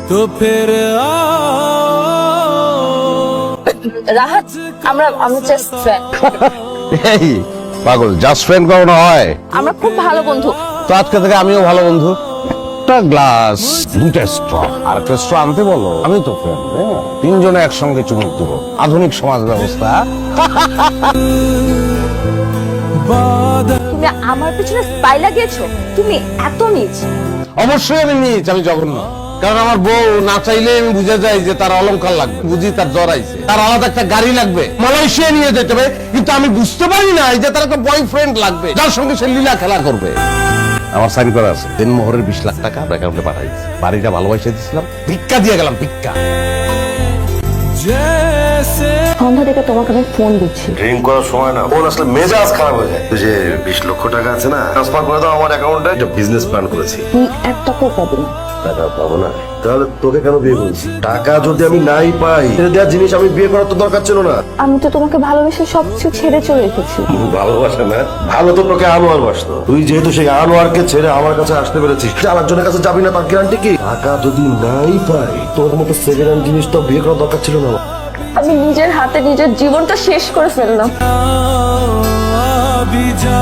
तो फिर রাহাত আমরা জাস্ট ফ্রেন্ড। এই পাগল, জাস্ট ফ্রেন্ড কখনো হয়? আমরা খুব ভালো বন্ধু। তো আজকে থেকে আমিও ভালো বন্ধু। একটা গ্লাস, দুটা স্ট্র, আর একটা স্ট্র আনতে বলো। আমি তো ফ্রেন্ড, তিনজনে একসঙ্গে চুমুক দেবো। আধুনিক সমাজ ব্যবস্থা। তুমি আমার পিছনে স্পাই লাগিয়েছো? তুমি এত নীচ? অবশ্যই আমি নিচ, আমি জঘন্য। কারণ আমার বউ না চাইলে আমি বুঝে যাই যে তার অলংকার লাগবে, বুঝি তার জ্বর আইছে, তার আলাদা একটা গাড়ি লাগবে, মালয়েশিয়া নিয়ে যেতে হবে। কিন্তু আমি বুঝতে পারি না যে তার একটা বয়ফ্রেন্ড লাগবে, যার সঙ্গে সে লীলা খেলা করবে। আমার সাইন করা আছে, দিনমোহরের 20 লাখ টাকা অ্যাকাউন্টে পাঠাই দিয়েছি। বাড়িটা ভালোবাসে দিয়েছিলাম, ভিক্ষা দিয়ে গেলাম, ভিক্ষা। সন্ধ্যা থেকে তোমাকে আমি ফোন দিচ্ছি। ড্রিঙ্ক করার সময় না ফোন আসলে মেজাজ খারাপ হয়ে যায়। যে 20 লক্ষ টাকা আছে না, ট্রান্সফার করে দাও আমার অ্যাকাউন্টে। একটা বিজনেস প্ল্যান করেছি। তুই একটা টাকাও পাবি না। টাকা পাবো না? তাহলে তোকে কেন বিয়ে করেছি? টাকা যদি আমি নাই পাই, দেওয়া জিনিস আমি বিয়ে করার তো দরকার ছিল না। আমি তো তোমাকে ভালোবেসে সবকিছু ছেড়ে চলে এসেছি। ভালোবাসা না, ভালো তো তোকে আনোয়ার বাসতো। তুই যেহেতু সেই আনোয়ারকে ছেড়ে আমার কাছে আসতে পেরেছিস, আরেকজনের কাছে যাবি না তার গ্যারান্টি কি? টাকা যদি নাই পাই, তোর মতো সেকেন্ড হ্যান্ড জিনিস তো বিয়ে করার দরকার ছিল না। আমি নিজের হাতে নিজের জীবনটা শেষ করে ফেললাম। अभी जा